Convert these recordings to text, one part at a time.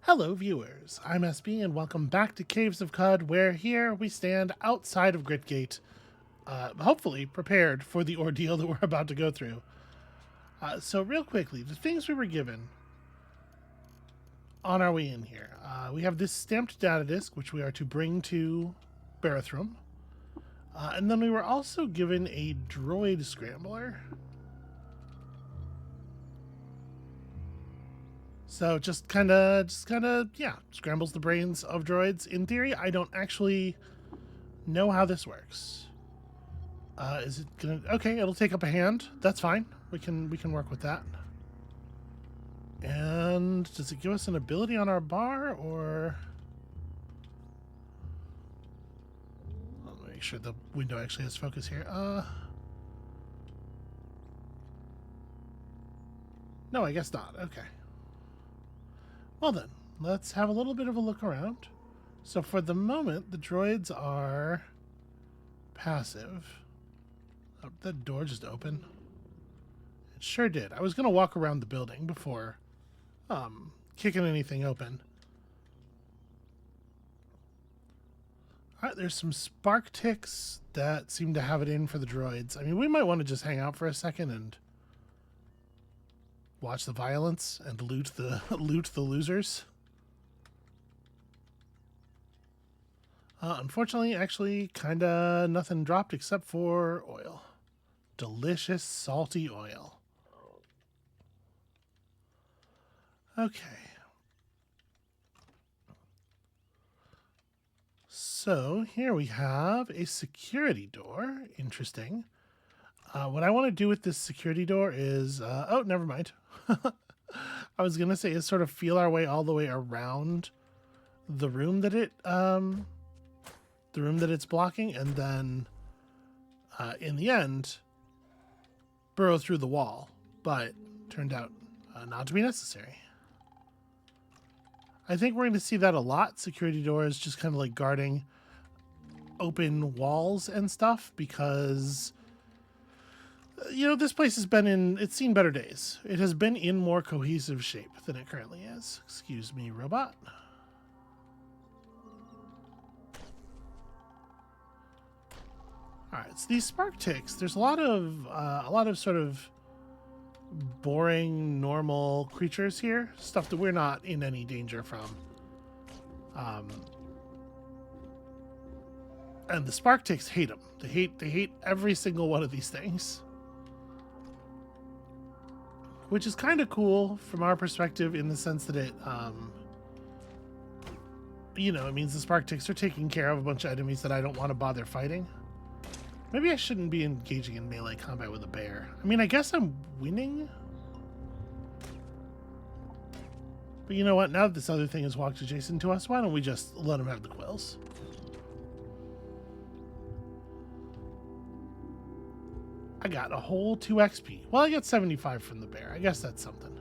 Hello viewers, I'm SB and welcome back to Caves of Cud, where here we stand outside of Gritgate, hopefully prepared for the ordeal that we're about to go through. So real quickly, the things we were given on our way in here. We have this stamped data disk, which we are to bring to Barathrum. And then we were also given a droid scrambler. So just kind of, yeah, scrambles the brains of droids. In theory, I don't actually know how this works. Is it gonna? Okay, it'll take up a hand. That's fine. We can work with that. And does it give us an ability on our bar, or? Let me make sure the window actually has focus here. No, I guess not. Okay. Well then, let's have a little bit of a look around. So for the moment, the droids are passive. Oh, did that door just open? It sure did. I was going to walk around the building before kicking anything open. Alright, there's some spark ticks that seem to have it in for the droids. I mean, we might want to just hang out for a second and watch the violence and loot the losers. Unfortunately, actually, kinda nothing dropped except for oil. Delicious, salty oil. Okay. So here we have a security door. Interesting. What I want to do with this security door is... oh, never mind. I was going to say is sort of feel our way all the way around the room that it's blocking, and then in the end burrow through the wall, but turned out not to be necessary. I think we're going to see that a lot. Security doors just kind of like guarding open walls and stuff, because you know, this place has been it's seen better days. It has been in more cohesive shape than it currently is. Excuse me, robot. All right, so these spark ticks, there's a lot of sort of boring, normal creatures here, stuff that we're not in any danger from. And the spark ticks hate them. They hate every single one of these things. Which is kind of cool from our perspective, in the sense that it, you know, it means the spark ticks are taking care of a bunch of enemies that I don't want to bother fighting. Maybe I shouldn't be engaging in melee combat with a bear. I mean, I guess I'm winning. But you know what? Now that this other thing has walked adjacent to us, why don't we just let him have the quills? I got a whole 2 XP. Well, I got 75 from the bear. I guess that's something.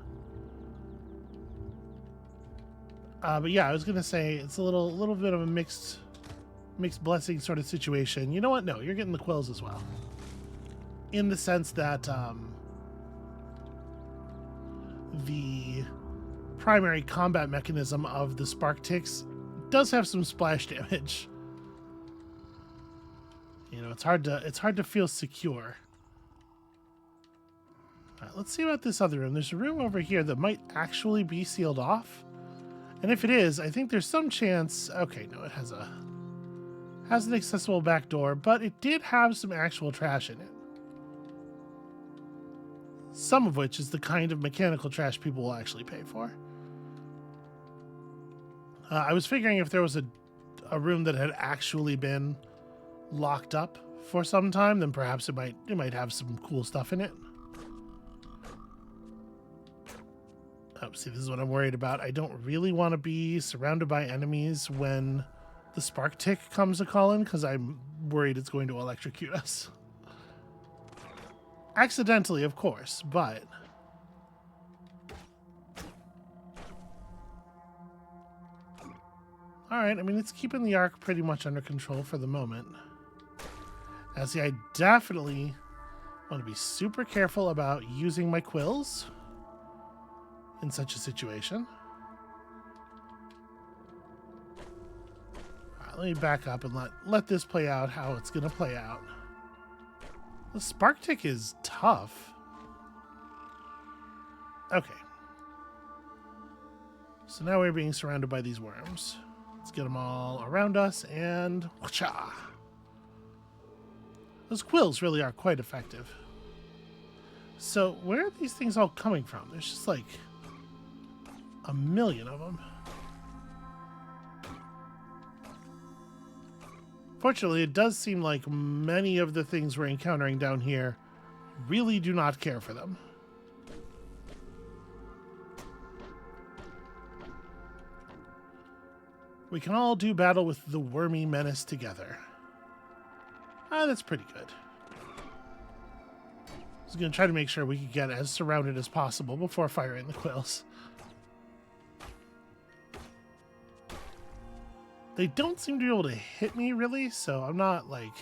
But yeah, I was gonna say it's a little bit of a mixed blessing sort of situation. You know what? No, you're getting the quills as well. In the sense that the primary combat mechanism of the spark ticks does have some splash damage. You know, it's hard to feel secure. All right, let's see about this other room. There's a room over here that might actually be sealed off. And if it is, I think there's some chance... Okay, no, it has an accessible back door, but it did have some actual trash in it. Some of which is the kind of mechanical trash people will actually pay for. I was figuring if there was a room that had actually been locked up for some time, then perhaps it might have some cool stuff in it. Oh, see, this is what I'm worried about. I don't really want to be surrounded by enemies when the spark tick comes a-calling, because I'm worried it's going to electrocute us. Accidentally, of course, but... Alright, I mean, it's keeping the arc pretty much under control for the moment. Now, see, I definitely want to be super careful about using my quills in such a situation. let me back up and let this play out how it's going to play out. The spark tick is tough. Okay. So now we're being surrounded by these worms. Let's get them all around us and whoosh-ah. Those quills really are quite effective. So where are these things all coming from? There's just like a million of them. Fortunately, it does seem like many of the things we're encountering down here really do not care for them. We can all do battle with the wormy menace together. Ah, that's pretty good. I was going to try to make sure we could get as surrounded as possible before firing the quills. They don't seem to be able to hit me, really, so I'm not, like,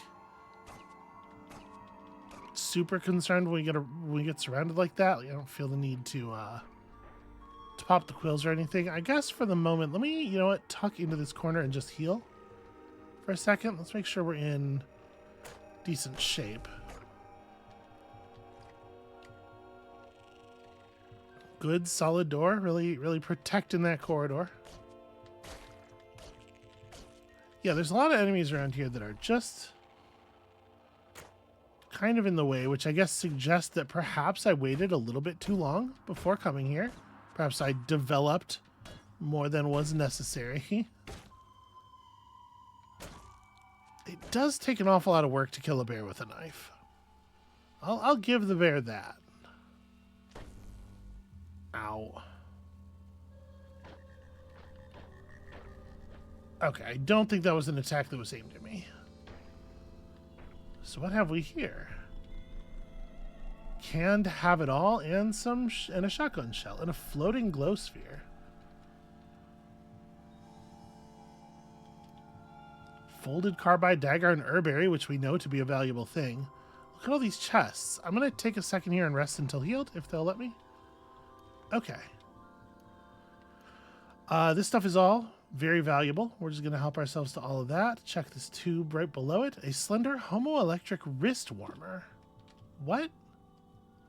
super concerned when we get surrounded like that. Like, I don't feel the need to pop the quills or anything. I guess for the moment, let me, you know what, tuck into this corner and just heal for a second. Let's make sure we're in decent shape. Good, solid door. Really, really protecting that corridor. Yeah, there's a lot of enemies around here that are just kind of in the way, which I guess suggests that perhaps I waited a little bit too long before coming here. Perhaps I developed more than was necessary. It does take an awful lot of work to kill a bear with a knife. I'll give the bear that. Ow. Okay, I don't think that was an attack that was aimed at me. So what have we here? Canned have it all and and a shotgun shell and a floating glow sphere. Folded carbide dagger and herberry, which we know to be a valuable thing. Look at all these chests. I'm going to take a second here and rest until healed, if they'll let me. Okay. This stuff is all very valuable. We're just going to help ourselves to all of that. Check this tube right below it. A slender homoelectric wrist warmer. What?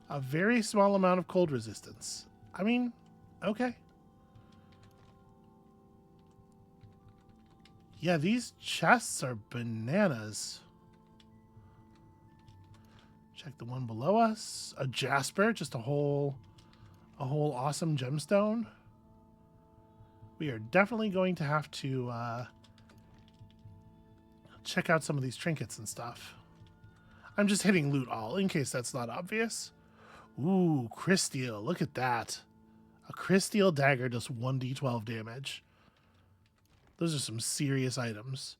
A very small amount of cold resistance. I mean, okay. Yeah, these chests are bananas. Check the one below us. A jasper, just a whole awesome gemstone. We are definitely going to have to check out some of these trinkets and stuff. I'm just hitting loot all in case that's not obvious. Ooh, crysteel. Look at that. A crysteel dagger does 1d12 damage. Those are some serious items.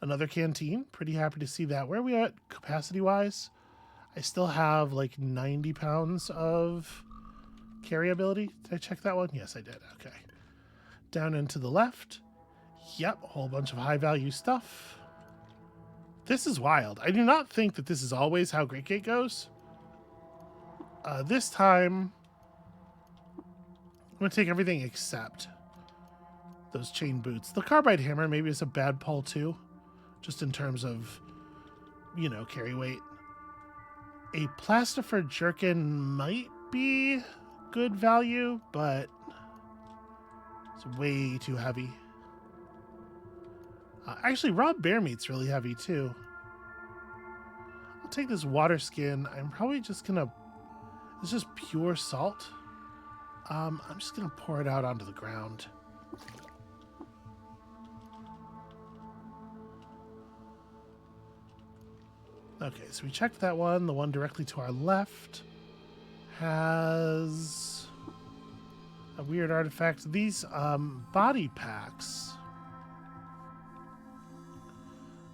Another canteen. Pretty happy to see that. Where are we at capacity-wise? I still have like 90 pounds of carry ability. Did I check that one? Yes, I did. Okay. Down and to the left. Yep, a whole bunch of high-value stuff. This is wild. I do not think that this is always how Great Gate goes. This time, I'm going to take everything except those chain boots. The carbide hammer maybe is a bad pull too, just in terms of, you know, carry weight. A plastifer jerkin might be good value, but it's way too heavy. Actually, raw bear meat's really heavy too. I'll take this water skin. I'm probably just gonna... It's just pure salt. I'm just gonna pour it out onto the ground. Okay, so we checked that one. The one directly to our left has a weird artifact. These body packs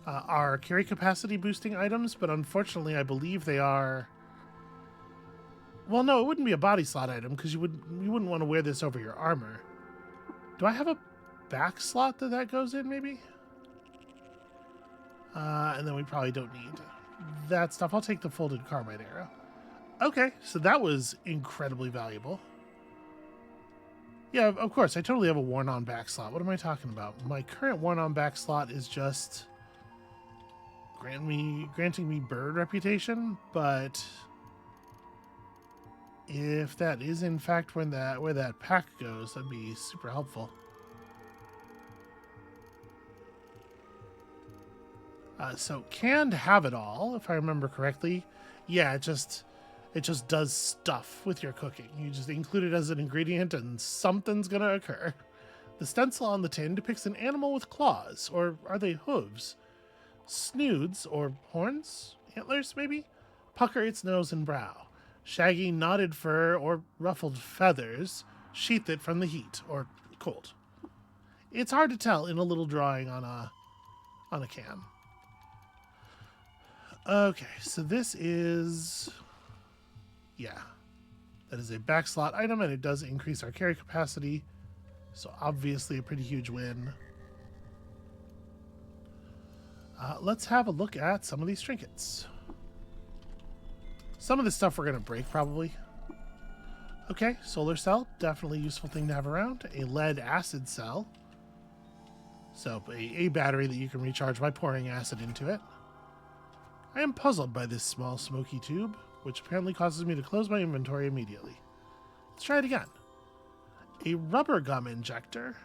are carry capacity boosting items, but unfortunately I believe they are... Well, no, it wouldn't be a body slot item because you wouldn't want to wear this over your armor. Do I have a back slot that goes in, maybe? And then we probably don't need that stuff. I'll take the folded carbide arrow. Okay, so that was incredibly valuable. Yeah, of course, I totally have a worn-on back slot. What am I talking about? My current worn-on back slot is just granting me bird reputation, but if that is in fact where that pack goes, that'd be super helpful. So canned have it all, if I remember correctly. Yeah, it just does stuff with your cooking. You just include it as an ingredient and something's gonna occur. The stencil on the tin depicts an animal with claws, or are they hooves? Snoods, or horns? Antlers, maybe? Pucker its nose and brow. Shaggy knotted fur or ruffled feathers sheath it from the heat, or cold. It's hard to tell in a little drawing on a can. Okay, so this is... yeah. That is a back slot item, and it does increase our carry capacity. So obviously a pretty huge win. Let's have a look at some of these trinkets. Some of this stuff we're going to break, probably. Okay, solar cell. Definitely a useful thing to have around. A lead acid cell. So a battery that you can recharge by pouring acid into it. I am puzzled by this small smoky tube, which apparently causes me to close my inventory immediately. Let's try it again. A rubber gum injector.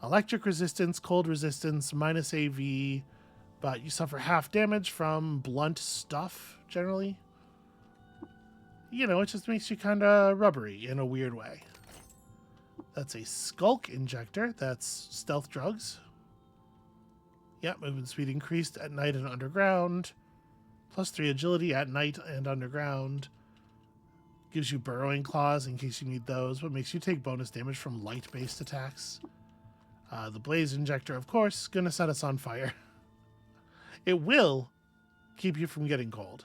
Electric resistance, cold resistance, minus AV, but you suffer half damage from blunt stuff, generally. You know, it just makes you kind of rubbery in a weird way. That's a skulk injector. That's stealth drugs. Yep, movement speed increased at night and underground. +3 agility at night and underground. Gives you burrowing claws in case you need those, but makes you take bonus damage from light-based attacks. The blaze injector, of course, gonna set us on fire. It will keep you from getting cold.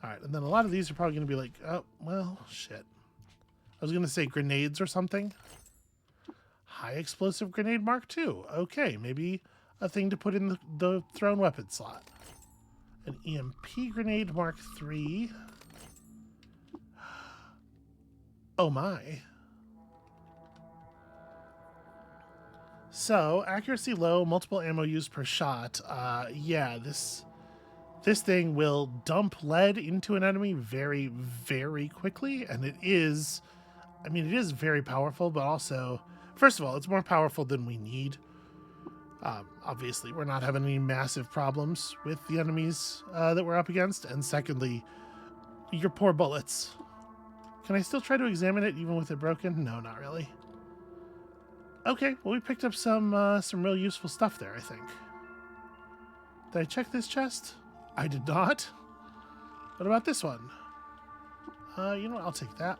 Alright, and then a lot of these are probably gonna be like, oh, well, shit. I was gonna say grenades or something. High explosive grenade Mark II. Okay, maybe a thing to put in the thrown weapon slot. An EMP grenade Mark III. Oh my. So, accuracy low, multiple ammo used per shot. Yeah, this thing will dump lead into an enemy very, very quickly, and it is... I mean, it is very powerful, but also... First of all, it's more powerful than we need. Obviously, we're not having any massive problems with the enemies that we're up against. And secondly, your poor bullets. Can I still try to examine it even with it broken? No, not really. Okay, well, we picked up some real useful stuff there, I think. Did I check this chest? I did not. What about this one? You know what? I'll take that.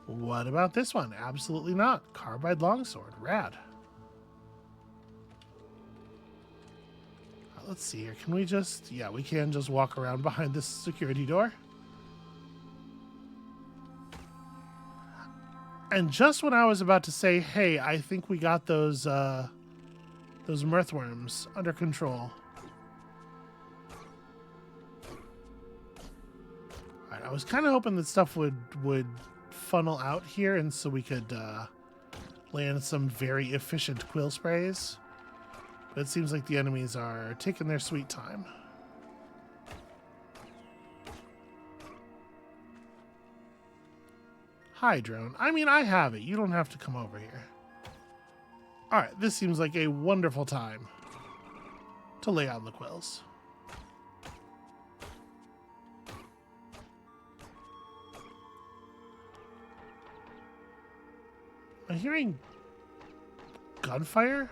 What about this one? Absolutely not. Carbide longsword. Rad. Let's see here. Can we just... yeah, we can just walk around behind this security door. And just when I was about to say, hey, I think we got those mirthworms under control. Alright, I was kind of hoping that stuff would funnel out here, and so we could land some very efficient quill sprays. But it seems like the enemies are taking their sweet time. Hi, drone. I mean, I have it. You don't have to come over here. Alright, this seems like a wonderful time to lay on the quills. I'm hearing gunfire?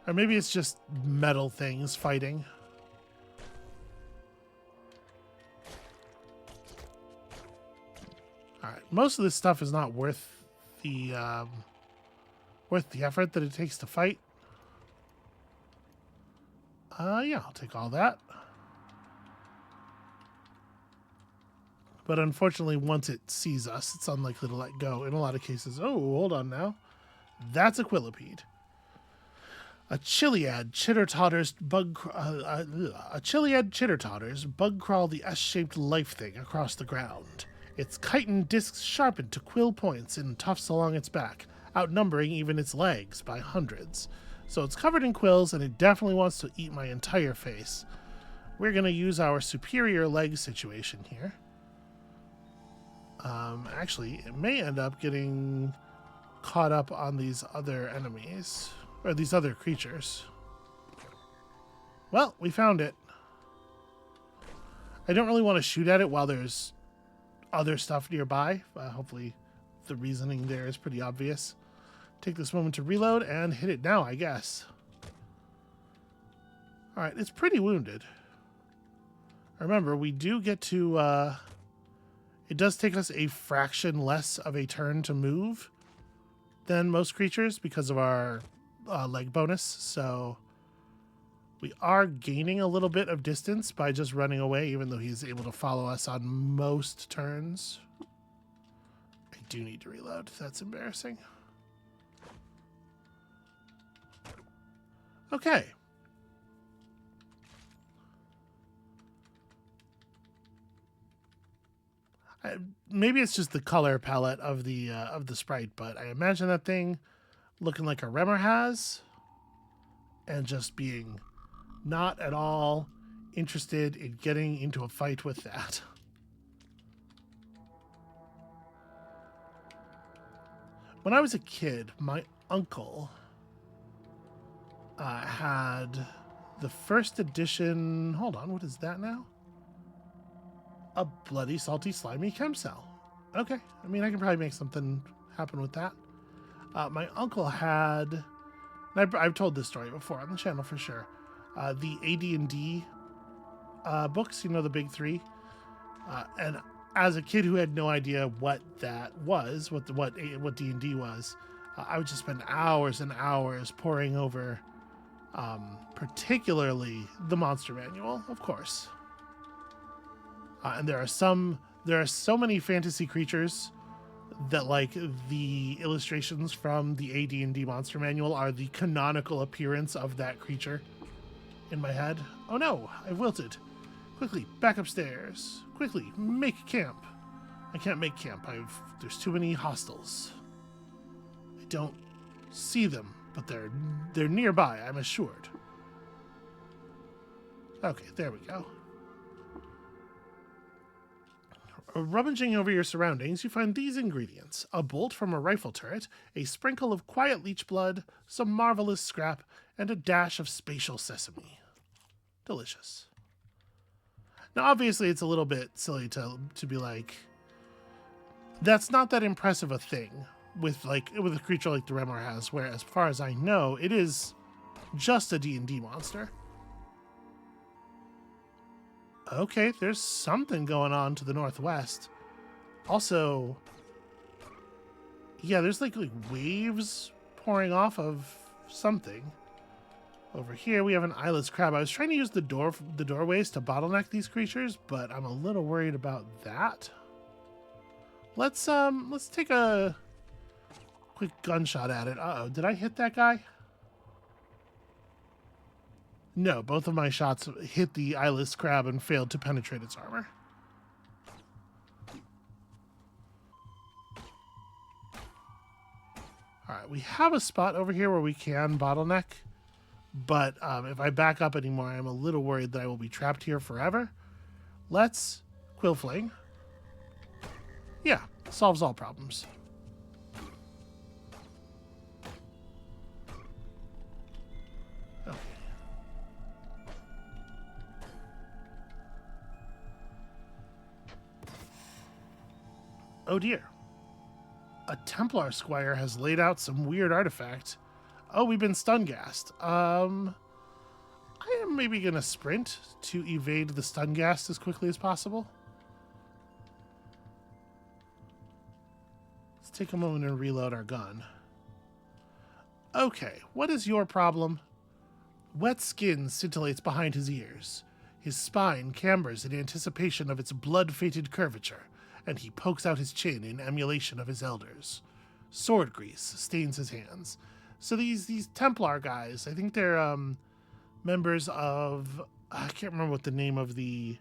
Or maybe it's just metal things fighting. Alright, most of this stuff is not worth the effort that it takes to fight. Yeah, I'll take all that. But unfortunately, once it sees us, it's unlikely to let go in a lot of cases. Oh, hold on now. That's a quillipede. A Chiliad chitter-totters bug crawl the S-shaped life thing across the ground. Its chitin discs sharpened to quill points and tufts along its back, outnumbering even its legs by hundreds. So it's covered in quills, and it definitely wants to eat my entire face. We're going to use our superior leg situation here. Actually, it may end up getting caught up on these other enemies, or these other creatures. Well, we found it. I don't really want to shoot at it while there's other stuff nearby. Hopefully the reasoning there is pretty obvious. Take this moment to reload and hit it now, I guess. Alright, it's pretty wounded. Remember, we do get to... it does take us a fraction less of a turn to move than most creatures because of our leg bonus, so we are gaining a little bit of distance by just running away, even though he's able to follow us on most turns. I do need to reload. That's embarrassing. Okay. Maybe it's just the color palette of the sprite, but I imagine that thing looking like a Remor has, and just being not at all interested in getting into a fight with that. When I was a kid, my uncle had the first edition... Hold on, what is that now? A bloody, salty, slimy chem cell. Okay, I mean, I can probably make something happen with that. My uncle had... I've told this story before on the channel for sure. The AD&D books, you know, the big three. And as a kid who had no idea what that was, what D&D was, I would just spend hours and hours poring over, particularly the monster manual, of course. And there are so many fantasy creatures that, like, the illustrations from the AD&D monster manual are the canonical appearance of that creature in my head. Oh no, I've wilted. Quickly, back upstairs. Quickly, make camp. I can't make camp. There's too many hostiles. I don't see them, but they're nearby, I'm assured. Okay, there we go. Rummaging over your surroundings, you find these ingredients: a bolt from a rifle turret, a sprinkle of quiet leech blood, some marvelous scrap, and a dash of spatial sesame. Delicious. Now, obviously, it's a little bit silly to be like, that's not that impressive a thing with a creature like the Remor has, where, as far as I know, it is just a D&D monster. Okay, there's something going on to the northwest. Also, yeah, there's like waves pouring off of something. Over here, we have an eyeless crab. I was trying to use the doorways to bottleneck these creatures, but I'm a little worried about that. Let's take a quick gunshot at it. Uh-oh, did I hit that guy? No, both of my shots hit the eyeless crab and failed to penetrate its armor. Alright, we have a spot over here where we can bottleneck, but if I back up anymore, I'm a little worried that I will be trapped here forever. Let's Quill Fling. Yeah, solves all problems. Oh dear. A Templar squire has laid out some weird artifact. Oh, we've been stun-gassed. I am maybe going to sprint to evade the stun-gast as quickly as possible. Let's take a moment and reload our gun. Okay, what is your problem? Wet skin scintillates behind his ears. His spine cambers in anticipation of its blood-fated curvature, and he pokes out his chin in emulation of his elders. Sword grease stains his hands. So these Templar guys, I think they're members of, I can't remember what the name of the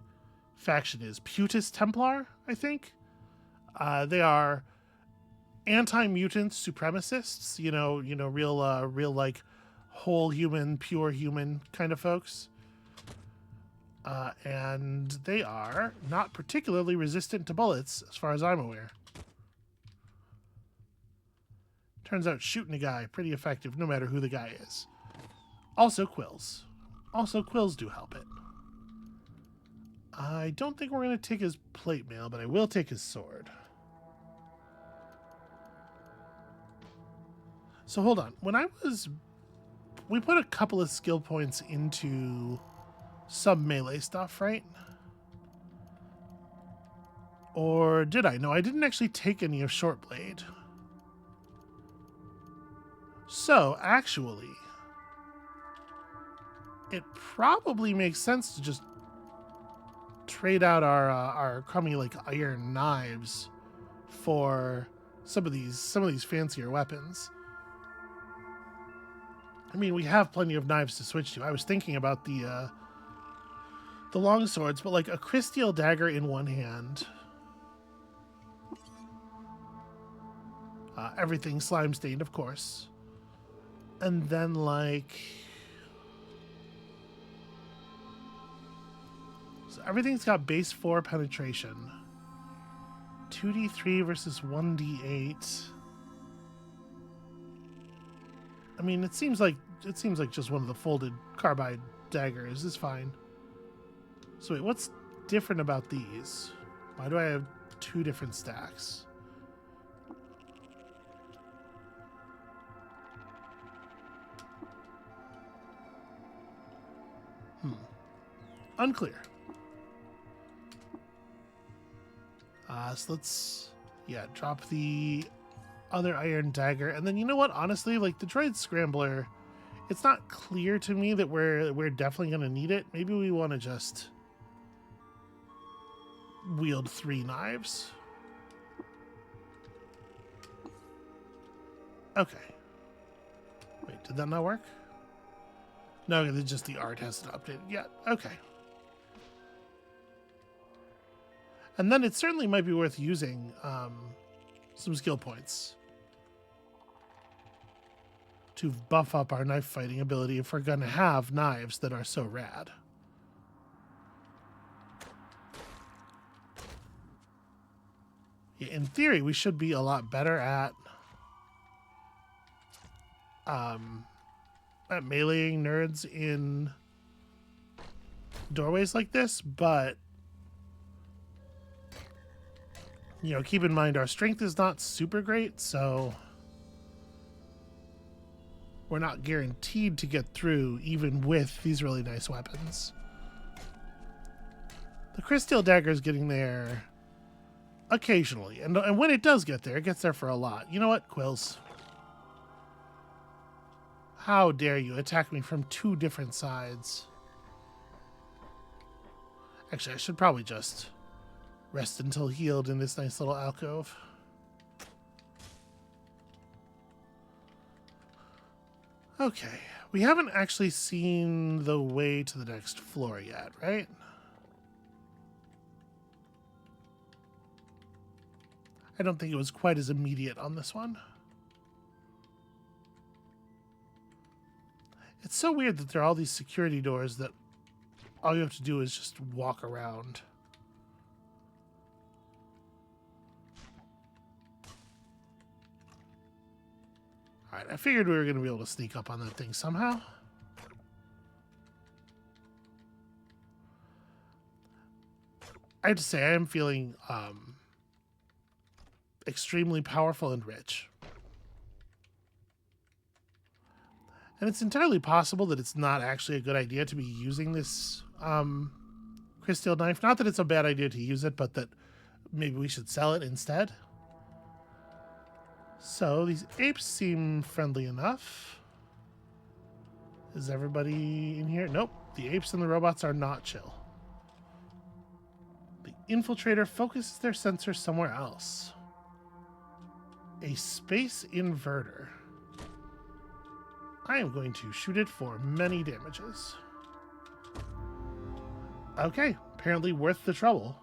faction is. Putis Templar, I think. They are anti-mutant supremacists. Real like whole human, pure human kind of folks. And they are not particularly resistant to bullets, as far as I'm aware. Turns out shooting a guy pretty effective, no matter who the guy is. Also quills. Also quills do help it. I don't think we're going to take his plate mail, but I will take his sword. So hold on. We put a couple of skill points into some melee stuff, right? Or did I? No, I didn't actually take any of Shortblade. So, actually, it probably makes sense to just trade out our crummy like iron knives for some of these fancier weapons. I mean, we have plenty of knives to switch to. I was thinking about the long swords, but like a crysteel dagger in one hand, everything slime stained, of course, and then like so everything's got base 4 penetration, 2d3 versus 1d8. I mean, it seems like just one of the folded carbide daggers is fine. So wait, what's different about these? Why do I have 2 different stacks? Unclear. So let's, drop the other iron dagger. And then, you know what? Honestly, like the droid scrambler, it's not clear to me that we're definitely going to need it. Maybe we want to just wield 3 knives. Okay. Wait, did that not work? No, it's just the art hasn't updated yet. Okay. And then it certainly might be worth using some skill points to buff up our knife fighting ability if we're going to have knives that are so rad. Yeah, in theory, we should be a lot better at meleeing nerds in doorways like this, but keep in mind our strength is not super great, so we're not guaranteed to get through even with these really nice weapons. The crysteel dagger is getting there occasionally, and when it does get there, it gets there for a lot. You know what, Quills? How dare you attack me from 2 different sides? Actually, I should probably just rest until healed in this nice little alcove. Okay, we haven't actually seen the way to the next floor yet, right? I don't think it was quite as immediate on this one. It's so weird that there are all these security doors that all you have to do is just walk around. Alright, I figured we were going to be able to sneak up on that thing somehow. I have to say, I am feeling extremely powerful and rich. And it's entirely possible that it's not actually a good idea to be using this crysteel knife. Not that it's a bad idea to use it, but that maybe we should sell it instead. So, these apes seem friendly enough. Is everybody in here? Nope. The apes and the robots are not chill. The infiltrator focuses their sensors somewhere else. A space inverter. I am going to shoot it for many damages. Okay, apparently worth the trouble.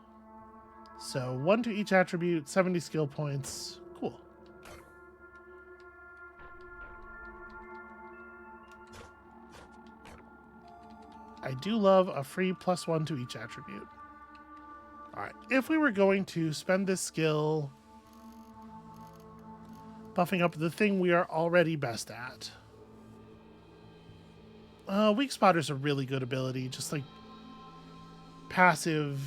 So 1 to each attribute, 70 skill points. Cool. I do love a free +1 to each attribute. Alright, if we were going to spend this skill buffing up the thing we are already best at. Weak Spotter's a really good ability, just like passive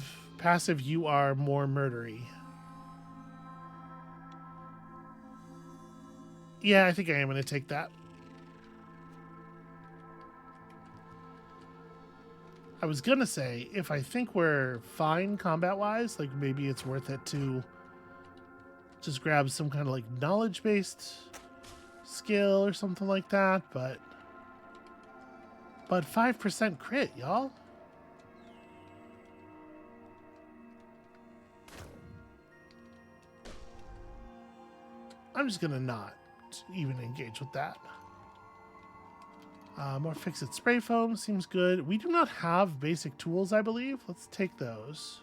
you are more murdery. Yeah, I think I am going to take that. I was going to say, if I think we're fine combat-wise, like maybe it's worth it to just grab some kind of like knowledge-based skill or something like that, but 5% crit, y'all. I'm just gonna not even engage with that. More fix-it spray foam seems good. We do not have basic tools, I believe. Let's take those.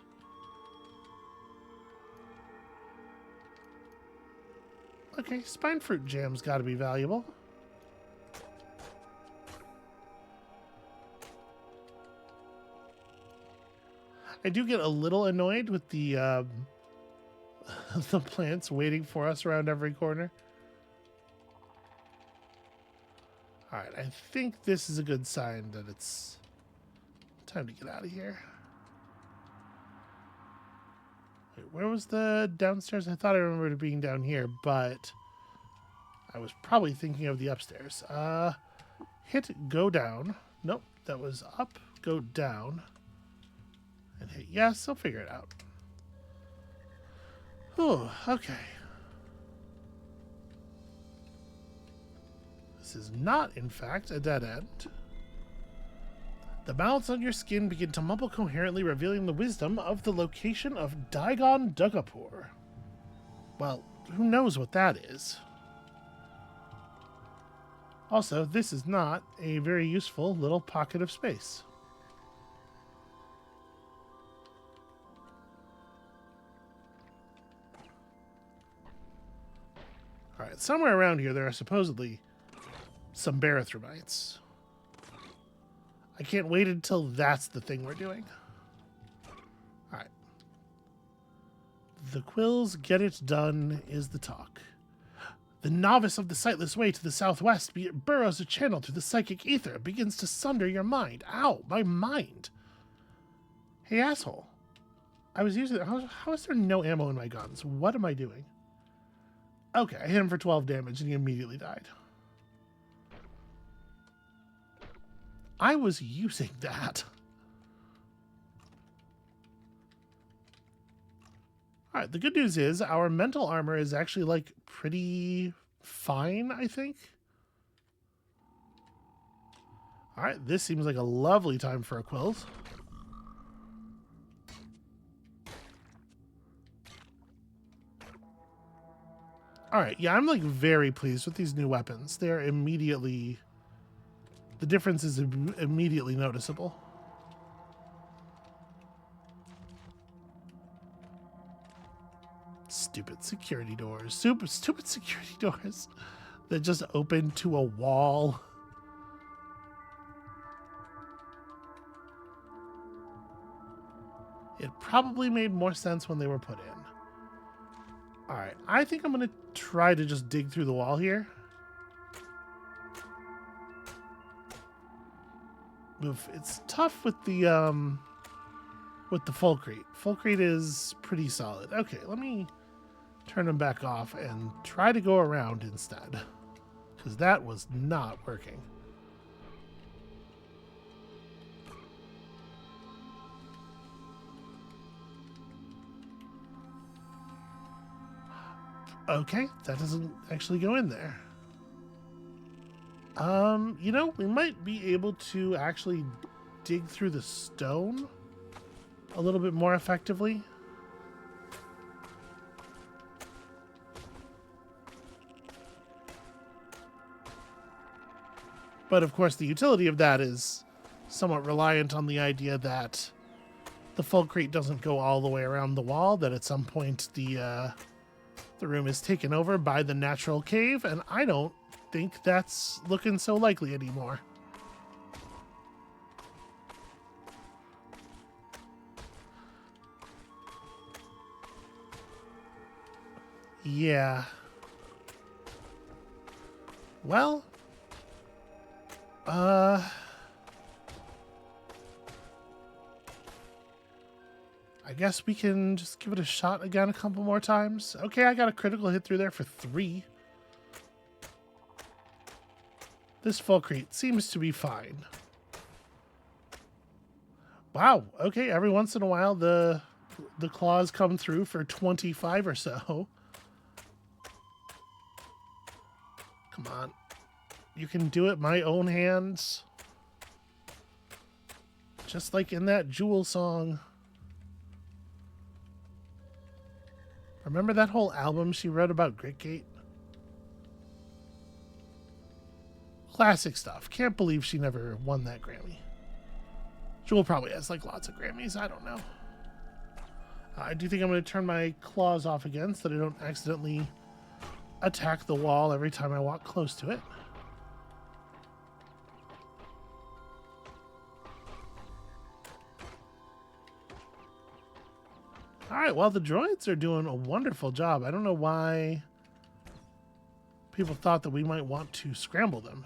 Okay, spine fruit jam's got to be valuable. I do get a little annoyed with the the plants waiting for us around every corner. Alright, I think this is a good sign that it's time to get out of here. Wait, where was the downstairs? I thought I remembered it being down here, but I was probably thinking of the upstairs. Hit go down. Nope, that was up, go down. And hit yes, I'll figure it out. Oh, okay. This is not, in fact, a dead end. The mouths on your skin begin to mumble coherently, revealing the wisdom of the location of Daigon Dugapur. Well, who knows what that is? Also, this is not a very useful little pocket of space. Alright, somewhere around here there are supposedly some Barathrumites. I can't wait until that's the thing we're doing. Alright. The quills get it done is the talk. The novice of the sightless way to the southwest burrows a channel through the psychic ether. It begins to sunder your mind. Ow, my mind. Hey, asshole. I was using... How is there no ammo in my guns? What am I doing? Okay, I hit him for 12 damage and he immediately died. I was using that. Alright, the good news is our mental armor is actually, like, pretty fine, I think. Alright, this seems like a lovely time for a quilt. Alright, yeah, I'm, like, very pleased with these new weapons. They're immediately... The difference is immediately noticeable. Stupid security doors. Stupid security doors that just open to a wall. It probably made more sense when they were put in. Alright, I think I'm going to try to just dig through the wall here. Oof, it's tough with the Fulcrete. Fulcrete is pretty solid. Okay, let me turn them back off and try to go around instead, because that was not working. Okay, that doesn't actually go in there. You know, we might be able to actually dig through the stone a little bit more effectively. But of course, the utility of that is somewhat reliant on the idea that the full crate doesn't go all the way around the wall, that at some point the room is taken over by the natural cave, and I don't think that's looking so likely anymore. Yeah. Well, I guess we can just give it a shot again a couple more times. Okay, I got a critical hit through there for 3. This full crate seems to be fine. Wow, okay, every once in a while the claws come through for 25 or so. Come on. You can do it, my own hands. Just like in that Jewel song. Remember that whole album she wrote about Gritgate? Classic stuff. Can't believe she never won that Grammy. Jewel probably has like lots of Grammys. I don't know. I do think I'm going to turn my claws off again so that I don't accidentally attack the wall every time I walk close to it. Alright, well, the droids are doing a wonderful job. I don't know why people thought that we might want to scramble them.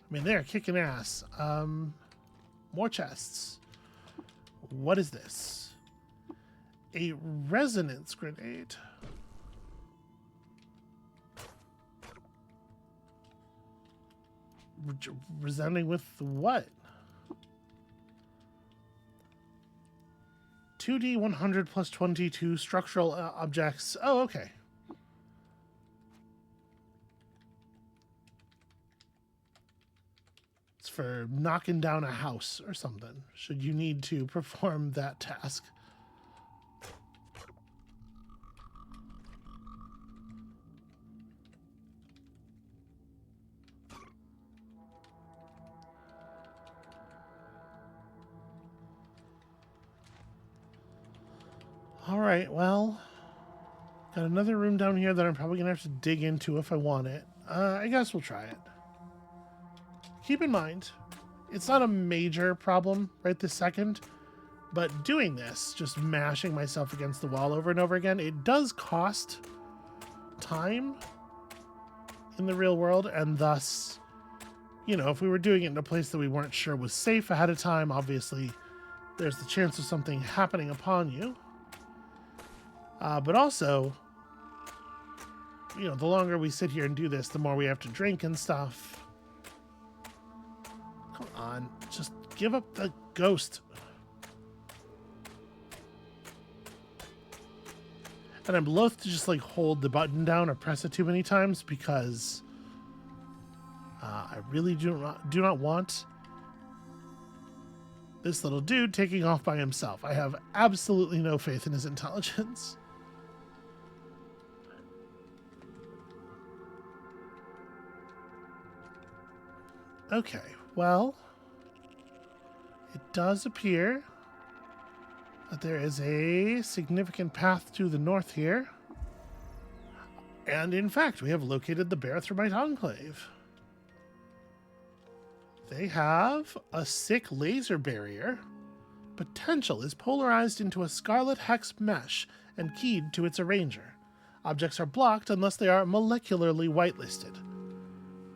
I mean, they're kicking ass. More chests. What is this? A resonance grenade. Resounding with what? 2D 100 plus 22 structural objects. Oh, okay. It's for knocking down a house or something, should you need to perform that task. All right, well, got another room down here that I'm probably going to have to dig into if I want it. I guess we'll try it. Keep in mind, it's not a major problem right this second, but doing this, just mashing myself against the wall over and over again, it does cost time in the real world, and thus, you know, if we were doing it in a place that we weren't sure was safe ahead of time, obviously there's the chance of something happening upon you. But also, you know, the longer we sit here and do this, the more we have to drink and stuff. Come on, just give up the ghost. And I'm loath to just like hold the button down or press it too many times because I really do not want this little dude taking off by himself. I have absolutely no faith in his intelligence. Okay, well, it does appear that there is a significant path to the north here. And in fact, we have located the Barathramite Enclave. They have a sick laser barrier. Potential is polarized into a scarlet hex mesh and keyed to its arranger. Objects are blocked unless they are molecularly whitelisted.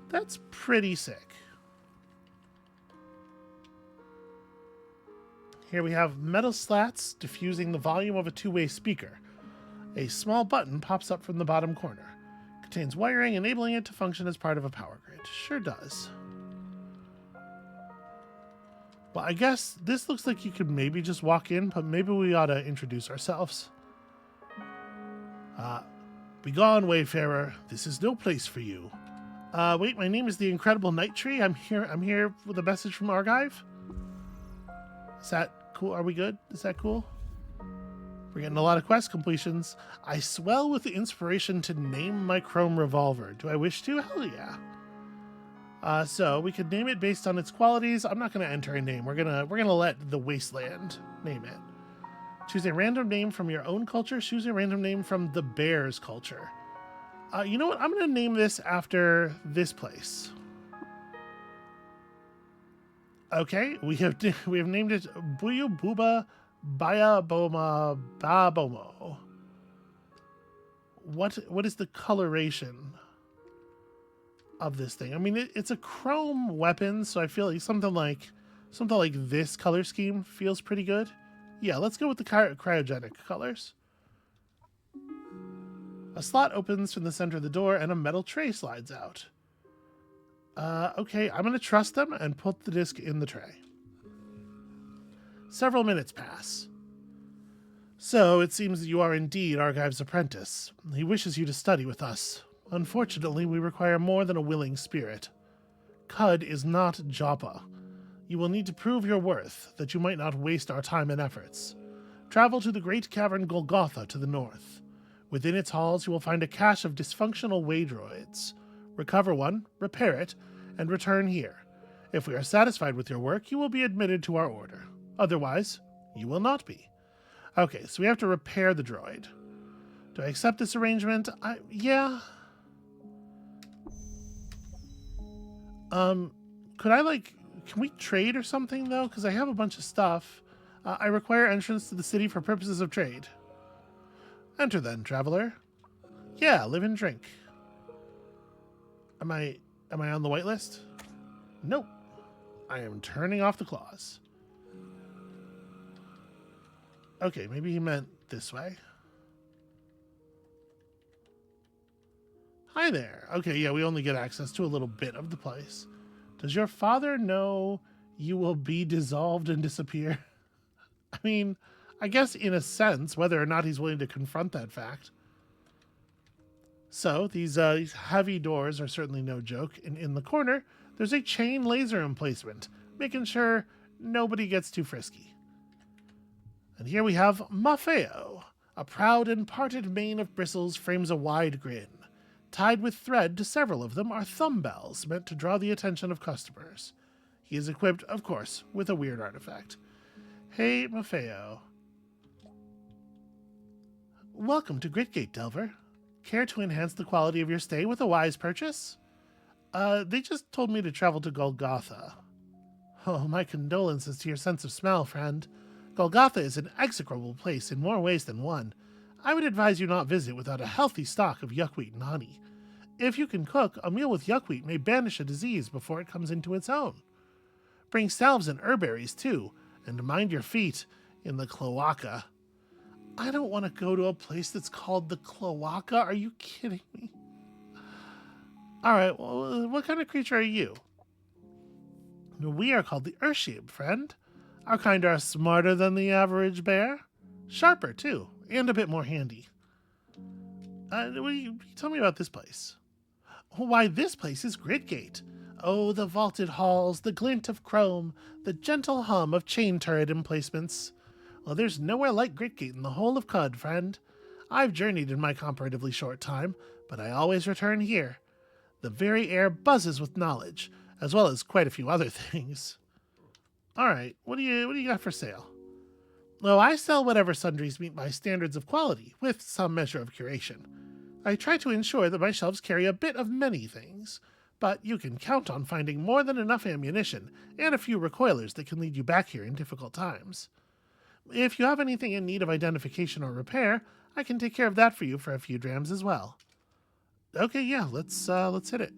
That's pretty sick. Here we have metal slats diffusing the volume of a two-way speaker. A small button pops up from the bottom corner. Contains wiring enabling it to function as part of a power grid. Sure does. Well, I guess this looks like you could maybe just walk in, but maybe we ought to introduce ourselves. Begone, wayfarer. This is no place for you. Wait, my name is the Incredible Night Tree. I'm here with a message from Argive. Is that cool? Are we good? Is that cool? We're getting a lot of quest completions. I swell with the inspiration to name my chrome revolver. Do I wish to? Hell yeah. So we could name it based on its qualities. I'm not going to enter a name. We're gonna let the wasteland name it. Choose a random name from your own culture. Choose a random name from the bear's culture. You know what? I'm going to name this after this place. Okay, we have named it Buyu Buba Baya Boma Babomo. What is the coloration of this thing? I mean, it's a chrome weapon, so I feel like something like this color scheme feels pretty good. Yeah, let's go with the cryogenic colors. A slot opens from the center of the door, and a metal tray slides out. Okay, I'm going to trust them and put the disc in the tray. Several minutes pass. So, it seems that you are indeed Argive's apprentice. He wishes you to study with us. Unfortunately, we require more than a willing spirit. Cud is not Joppa. You will need to prove your worth, that you might not waste our time and efforts. Travel to the great cavern Golgotha to the north. Within its halls, you will find a cache of dysfunctional waydroids. Recover one, repair it, and return here. If we are satisfied with your work, you will be admitted to our order. Otherwise, you will not be. Okay, so we have to repair the droid. Do I accept this arrangement? Yeah. Can we trade or something, though? Because I have a bunch of stuff. I require entrance to the city for purposes of trade. Enter then, traveler. Yeah, live and drink. Am I on the whitelist? Nope. I am turning off the clause. Okay, maybe he meant this way. Hi there. Okay, yeah, we only get access to a little bit of the place. Does your father know you will be dissolved and disappear? I mean, I guess in a sense, whether or not he's willing to confront that fact. So, these heavy doors are certainly no joke. And in the corner, there's a chain laser emplacement, making sure nobody gets too frisky. And here we have Maffeo. A proud and parted mane of bristles frames a wide grin. Tied with thread to several of them are thumb bells meant to draw the attention of customers. He is equipped, of course, with a weird artifact. Hey, Maffeo. Welcome to Gritgate, Delver. Care to enhance the quality of your stay with a wise purchase? They just told me to travel to Golgotha. Oh, my condolences to your sense of smell, friend. Golgotha is an execrable place in more ways than one. I would advise you not visit without a healthy stock of yuckwheat and honey. If you can cook, a meal with yuckwheat may banish a disease before it comes into its own. Bring salves and herbaries, too, and mind your feet in the cloaca. I don't want to go to a place that's called the cloaca. Are you kidding me? All right, well, what kind of creature are you? We are called the Urshib, friend. Our kind are smarter than the average bear. Sharper, too, and a bit more handy. Tell me about this place. Why, this place is Gritgate. Oh, the vaulted halls, the glint of chrome, the gentle hum of chain turret emplacements. Well, there's nowhere like Gritgate in the whole of Cud, friend. I've journeyed in my comparatively short time, but I always return here. The very air buzzes with knowledge, as well as quite a few other things. All right, what do you got for sale? Oh, I sell whatever sundries meet my standards of quality, with some measure of curation. I try to ensure that my shelves carry a bit of many things, but you can count on finding more than enough ammunition and a few recoilers that can lead you back here in difficult times. If you have anything in need of identification or repair, I can take care of that for you for a few drams as well. Okay, yeah, let's hit it.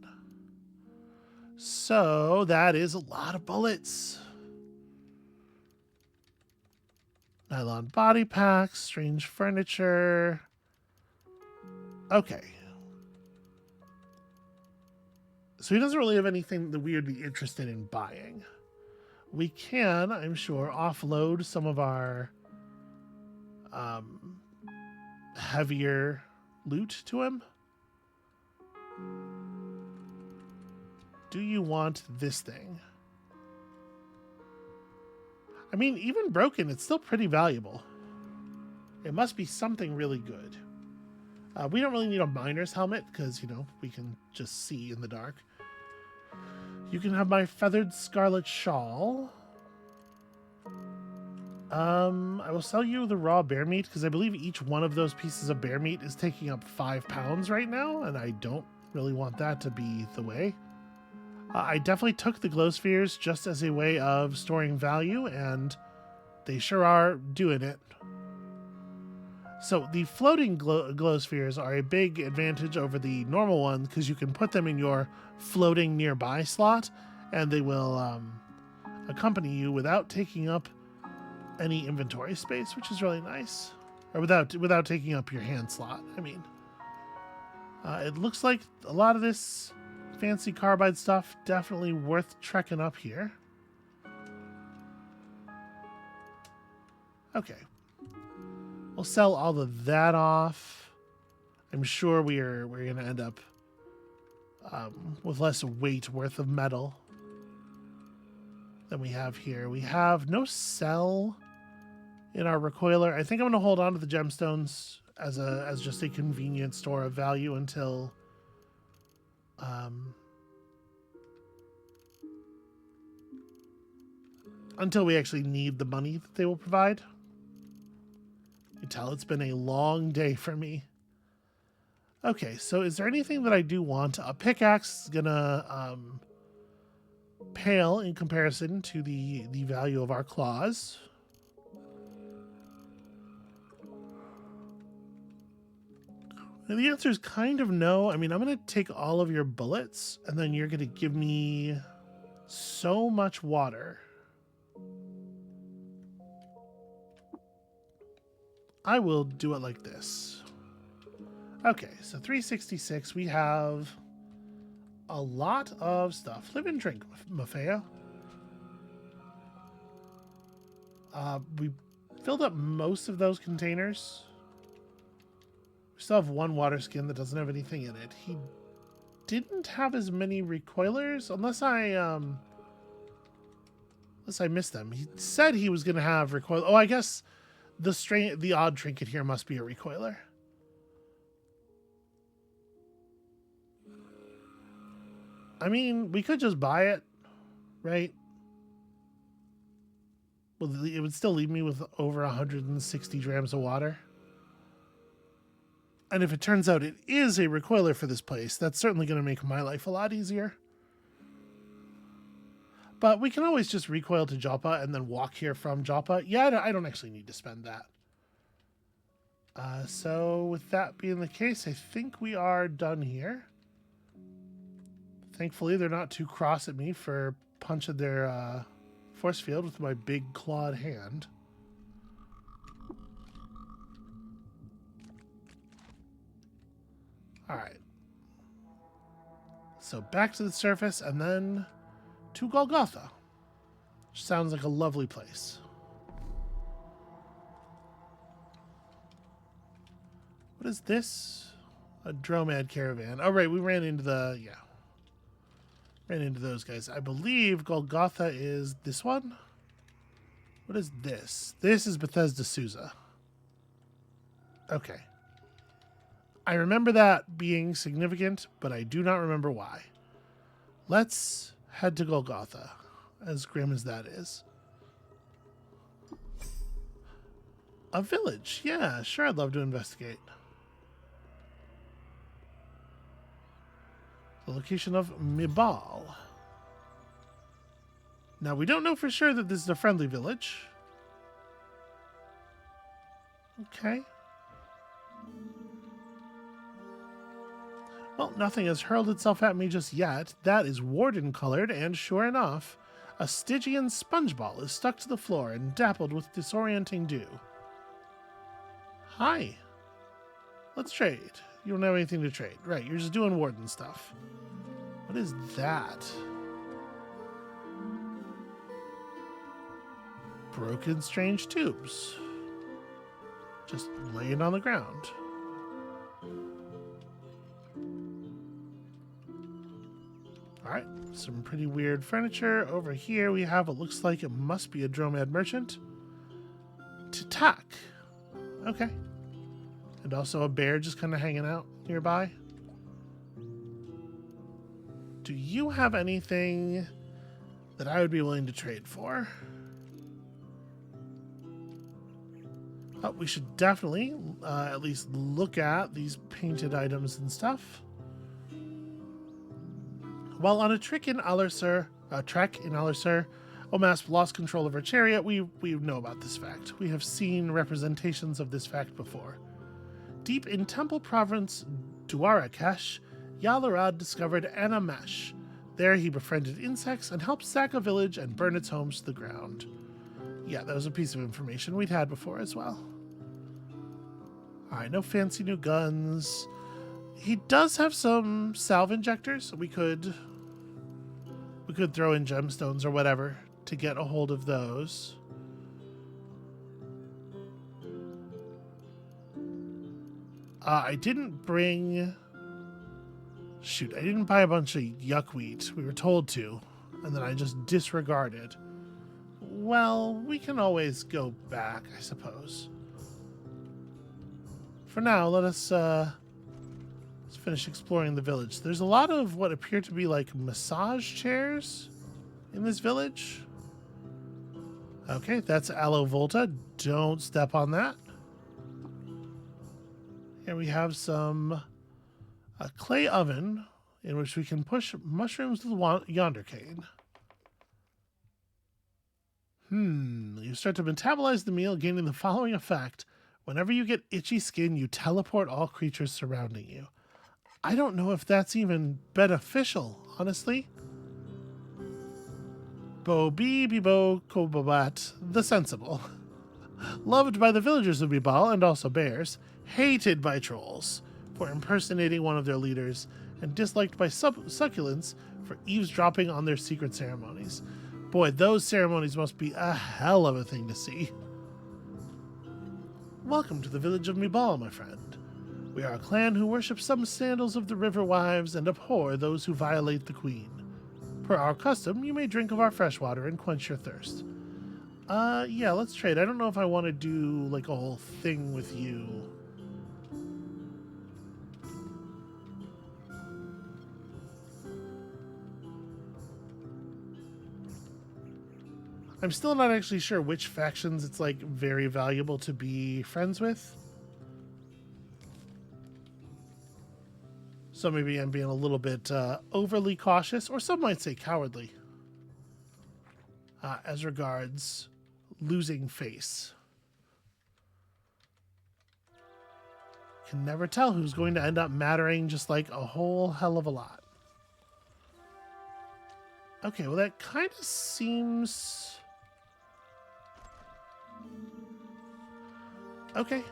So that is a lot of bullets. Nylon body packs, strange furniture. Okay. So he doesn't really have anything that we would be interested in buying. We can, I'm sure, offload some of our heavier loot to him. Do you want this thing? I mean, even broken, it's still pretty valuable. It must be something really good. We don't really need a miner's helmet because, you know, we can just see in the dark. You can have my feathered scarlet shawl. I will sell you the raw bear meat because I believe each one of those pieces of bear meat is taking up 5 pounds right now, and I don't really want that to be the way. I definitely took the glow spheres just as a way of storing value, and they sure are doing it. So the floating glow spheres are a big advantage over the normal ones because you can put them in your floating nearby slot, and they will accompany you without taking up any inventory space, which is really nice. Or without taking up your hand slot, I mean. It looks like a lot of this fancy carbide stuff definitely worth trekking up here. Okay. We'll sell all of that off. I'm sure we're going to end up with less weight worth of metal than we have here. We have no sell in our recoiler. I think I'm going to hold on to the gemstones as just a convenient store of value until we actually need the money that they will provide. You tell it's been a long day for me. Okay, so is there anything that I do want? A pickaxe is gonna pale in comparison to the value of our claws. And the answer is kind of no. I mean, I'm gonna take all of your bullets, and then you're gonna give me so much water. I will do it like this. Okay, so 366, we have a lot of stuff. Live and drink, Maffeo. We filled up most of those containers. We still have one water skin that doesn't have anything in it. He didn't have as many recoilers, unless I missed them. He said he was going to have recoil. Oh, I guess the odd trinket here must be a recoiler. I mean, we could just buy it, right? Well, it would still leave me with over 160 grams of water. And if it turns out it is a recoiler for this place, that's certainly going to make my life a lot easier. But we can always just recoil to Joppa and then walk here from Joppa. Yeah, I don't actually need to spend that. So with that being the case, I think we are done here. Thankfully, they're not too cross at me for punching their force field with my big clawed hand. All right. So back to the surface and then to Golgotha, which sounds like a lovely place. What is this? A Dromad caravan. Oh, right. We ran into ran into those guys. I believe Golgotha is this one. What is this? This is Bethesda Souza. Okay. I remember that being significant, but I do not remember why. Let's head to Golgotha, as grim as that is. A village. Yeah, sure, I'd love to investigate. The location of Mibal. Now, we don't know for sure that this is a friendly village. Okay. Well, nothing has hurled itself at me just yet. That is warden colored, and sure enough, a Stygian sponge ball is stuck to the floor and dappled with disorienting dew. Hi. Let's trade. You don't have anything to trade. Right, you're just doing warden stuff. What is that? Broken strange tubes. Just laying on the ground. Alright, some pretty weird furniture. Over here we have what looks like it must be a Dromad merchant. Tatak. Okay. And also a bear just kind of hanging out nearby. Do you have anything that I would be willing to trade for? Oh, we should definitely at least look at these painted items and stuff. While on a trek in Allersur, Omasp lost control of her chariot, we know about this fact. We have seen representations of this fact before. Deep in Temple Province Duarakesh, Yalarad discovered Anamash. There he befriended insects and helped sack a village and burn its homes to the ground. Yeah, that was a piece of information we'd had before as well. Alright, no fancy new guns. He does have some salve injectors, so we could throw in gemstones or whatever to get a hold of those. I didn't bring... Shoot, I didn't buy a bunch of yuck wheat. We were told to, and then I just disregarded. Well, we can always go back, I suppose. For now, let's finish exploring the village. There's a lot of what appear to be like massage chairs in this village. Okay, that's Aloe Volta. Don't step on that. Here we have a clay oven in which we can push mushrooms with yonder cane. You start to metabolize the meal, gaining the following effect. Whenever you get itchy skin, you teleport all creatures surrounding you. I don't know if that's even beneficial, honestly. Bo Bibo Kobabat, the Sensible. Loved by the villagers of Bibal and also bears, hated by trolls for impersonating one of their leaders, and disliked by succulents for eavesdropping on their secret ceremonies. Boy, those ceremonies must be a hell of a thing to see. Welcome to the village of Mibal, my friend. We are a clan who worship some sandals of the river wives and abhor those who violate the queen. Per our custom, you may drink of our fresh water and quench your thirst. Yeah, let's trade. I don't know if I want to do, like, a whole thing with you. I'm still not actually sure which factions it's, like, very valuable to be friends with. So maybe I'm being a little bit overly cautious, or some might say cowardly, as regards losing face. Can never tell who's going to end up mattering just like a whole hell of a lot. Okay, well that kind of seems... Okay,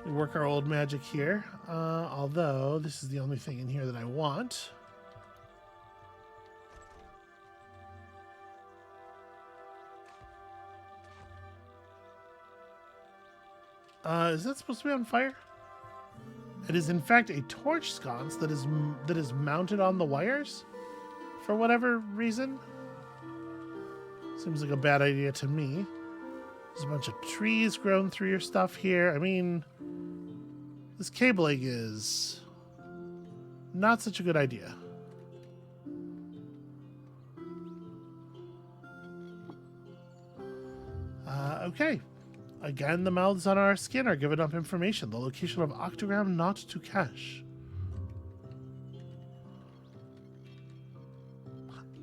we work our old magic here, although this is the only thing in here that I want. Is that supposed to be on fire? It is in fact a torch sconce that is mounted on the wires for whatever reason. Seems like a bad idea to me. There's a bunch of trees grown through your stuff here. I mean, this cabling is not such a good idea. Okay. Again, the mouths on our skin are giving up information. The location of octogram not to cache.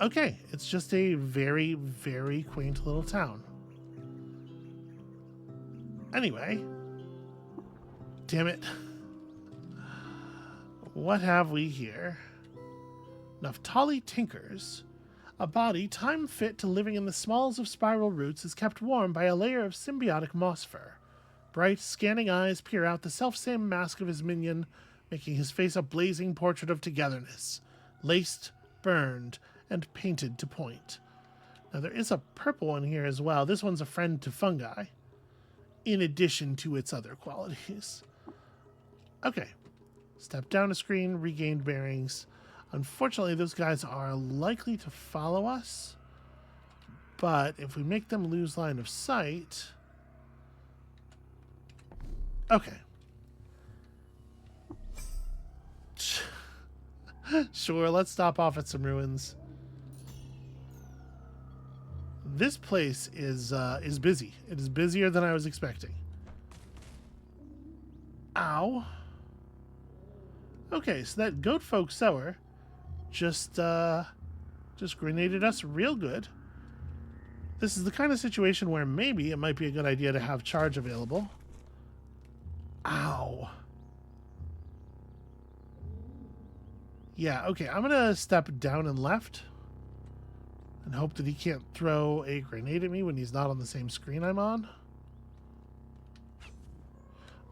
Okay, it's just a very, very quaint little town. Anyway. Damn it. What have we here? Naftali tinkers. A body time fit to living in the smalls of spiral roots is kept warm by a layer of symbiotic moss fur. Bright, scanning eyes peer out the selfsame mask of his minion, making his face a blazing portrait of togetherness. Laced, burned, and painted to point. Now there is a purple one here as well. This one's a friend to fungi, in addition to its other qualities. Okay. Step down a screen, regained bearings. Unfortunately, those guys are likely to follow us. But if we make them lose line of sight... Okay. Sure, let's stop off at some ruins. This place is busy. It is busier than I was expecting. Ow. Okay, so that goat folk sower just grenaded us real good. This is the kind of situation where maybe it might be a good idea to have charge available. Ow. Yeah, okay, I'm gonna step down and left and hope that he can't throw a grenade at me when he's not on the same screen I'm on.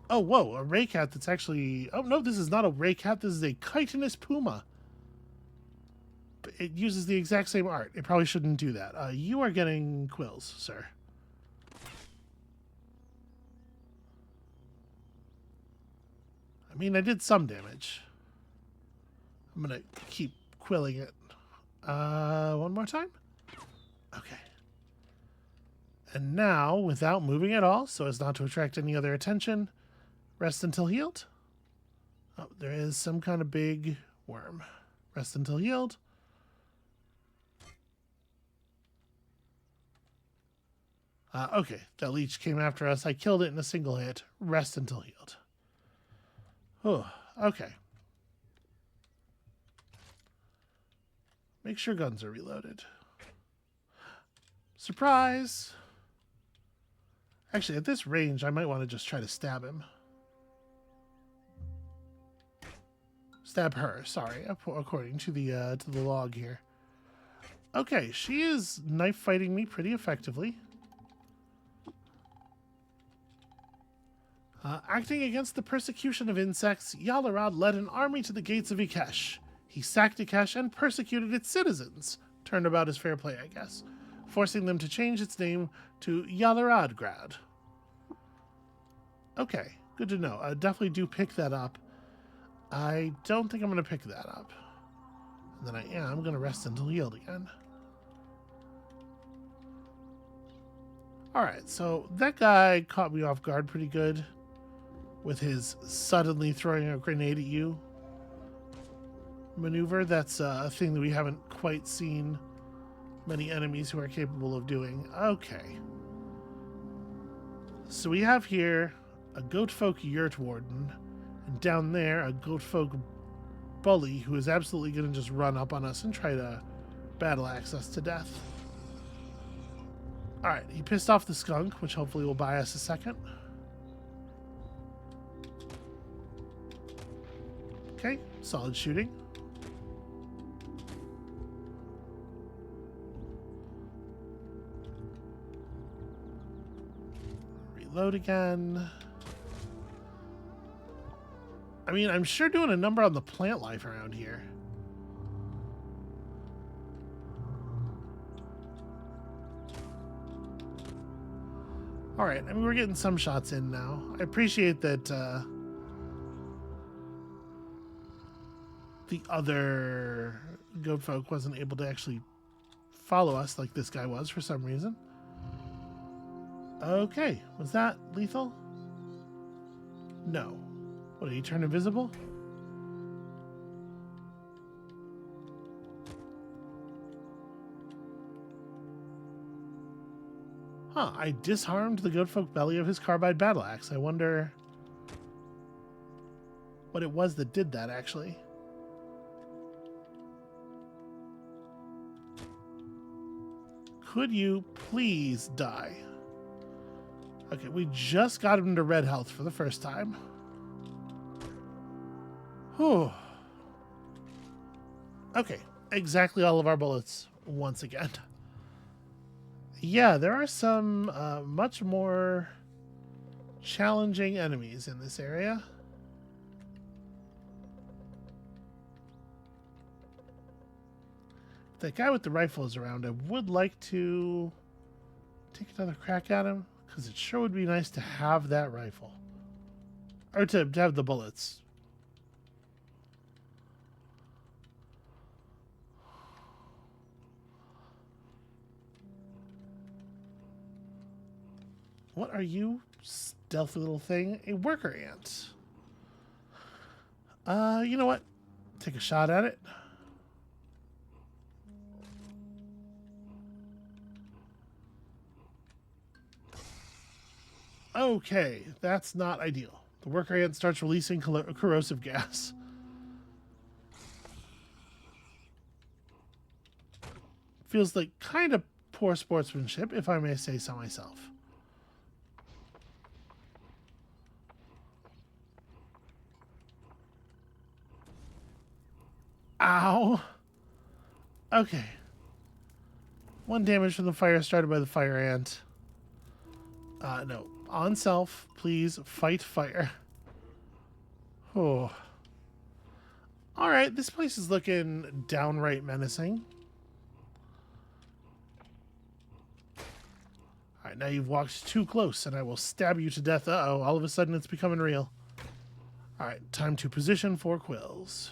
Oh, whoa, a ray cat that's actually... Oh, no, this is not a ray cat. This is a chitinous puma. It uses the exact same art. It probably shouldn't do that. You are getting quills, sir. I mean, I did some damage. I'm going to keep quilling it. One more time? Okay. And now, without moving at all, so as not to attract any other attention, rest until healed. Oh, there is some kind of big worm. Rest until healed. Okay, that leech came after us. I killed it in a single hit. Rest until healed. Oh, okay. Make sure guns are reloaded. Surprise! Actually, at this range, I might want to just try to stab him. Stab her, sorry, according to the log here. Okay, she is knife fighting me pretty effectively. Acting against the persecution of insects, Yalarad led an army to the gates of Ikesh. He sacked Ikesh and persecuted its citizens. Turnabout is fair play, I guess. Forcing them to change its name to Yalaradgrad. Okay, good to know. I definitely do pick that up. I don't think I'm going to pick that up. And then I am going to rest until healed again. Alright, so that guy caught me off guard pretty good with his suddenly throwing a grenade at you maneuver. That's a thing that we haven't quite seen many enemies who are capable of doing. Okay. So we have here a goat folk yurt warden, and down there a goat folk bully who is absolutely going to just run up on us and try to battle axe us to death. Alright, he pissed off the skunk, which hopefully will buy us a second. Okay, solid shooting. Reload again. I mean, I'm sure doing a number on the plant life around here. Alright, I mean, we're getting some shots in now. I appreciate that the other goat folk wasn't able to actually follow us like this guy was for some reason. Okay, was that lethal? No. What, did he turn invisible? Huh, I disarmed the goat folk belly of his carbide battle axe. I wonder what it was that did that, actually. Could you please die? Okay, we just got him to red health for the first time. Whew. Okay, exactly all of our bullets once again. Yeah, there are some much more challenging enemies in this area. If that guy with the rifle is around, I would like to take another crack at him, because it sure would be nice to have that rifle. Or to have the bullets. What are you, stealthy little thing? A worker ant. You know what? Take a shot at it. Okay, that's not ideal. The worker ant starts releasing corrosive gas. Feels like kind of poor sportsmanship, if I may say so myself. Ow. Okay. 1 damage from the fire started by the fire ant. No. On self, please fight fire. Oh. Alright, this place is looking downright menacing. Alright, now you've walked too close and I will stab you to death. Uh-oh, all of a sudden it's becoming real. Alright, time to position for quills.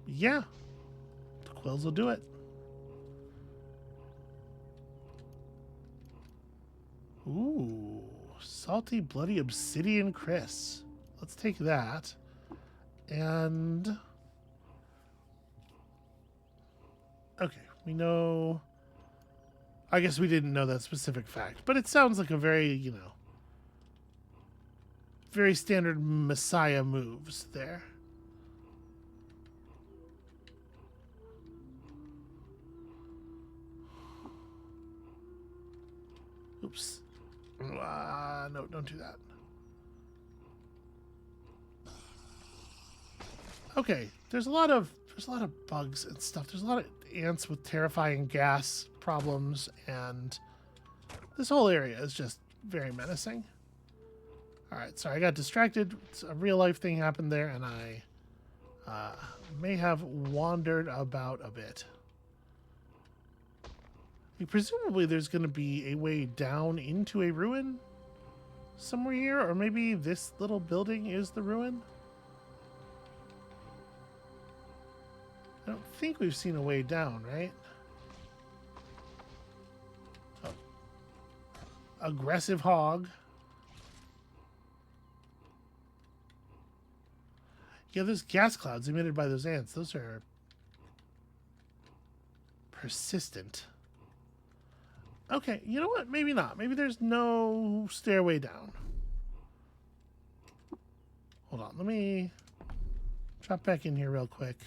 Yeah. The quills will do it. Ooh. Salty, bloody obsidian Chris. Let's take that. And... okay, we know... I guess we didn't know that specific fact, but it sounds like a very, you know... very standard Messiah moves there. Oops. No, don't do that. Okay, there's a lot of bugs and stuff. There's a lot of ants with terrifying gas problems, and this whole area is just very menacing. Alright, sorry, I got distracted. It's a real life thing happened there, and I may have wandered about a bit. Presumably there's going to be a way down into a ruin somewhere here, or maybe this little building is the ruin. I don't think we've seen a way down, right? Oh. Aggressive hog. Yeah, those gas clouds emitted by those ants, those are persistent. Okay, you know what? Maybe not. Maybe there's no stairway down. Hold on, let me drop back in here real quick.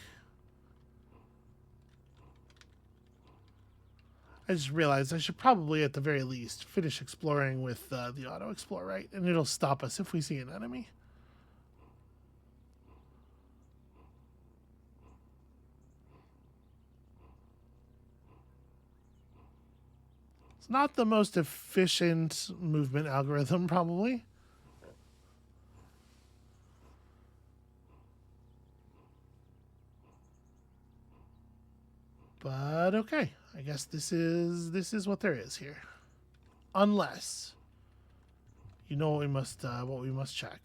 I just realized I should probably, at the very least, finish exploring with the auto explore, right? And it'll stop us if we see an enemy. It's not the most efficient movement algorithm, probably. But okay, I guess this is what there is here. Unless you know what we must check.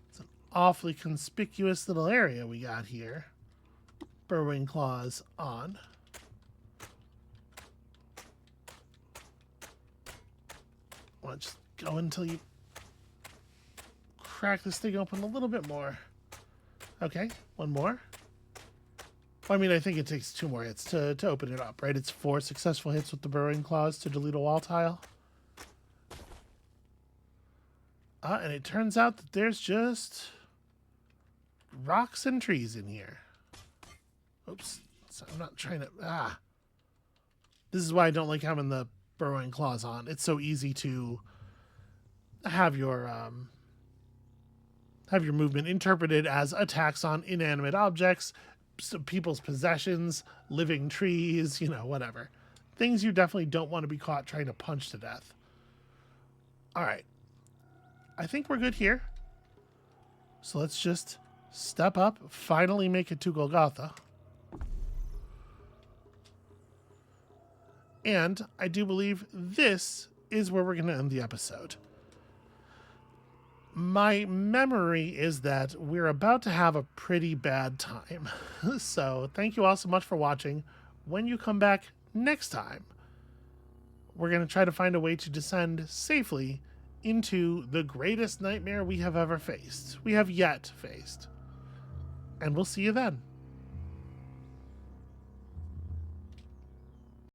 It's an awfully conspicuous little area we got here. Burrowing claws on. Want to just go until you crack this thing open a little bit more. Okay, one more. I mean, I think it takes 2 more hits to open it up, right? It's 4 successful hits with the burrowing claws to delete a wall tile. And it turns out that there's just rocks and trees in here. Oops. So I'm not trying to... This is why I don't like having the burrowing claws on. It's so easy to have your movement interpreted as attacks on inanimate objects, people's possessions, living trees, you know, whatever. Things you definitely don't want to be caught trying to punch to death. All right. I think we're good here. So let's just step up, finally make it to Golgotha. And I do believe this is where we're going to end the episode. My memory is that we're about to have a pretty bad time. So thank you all so much for watching. When you come back next time, we're going to try to find a way to descend safely into the greatest nightmare we have ever faced. We have yet faced. And we'll see you then.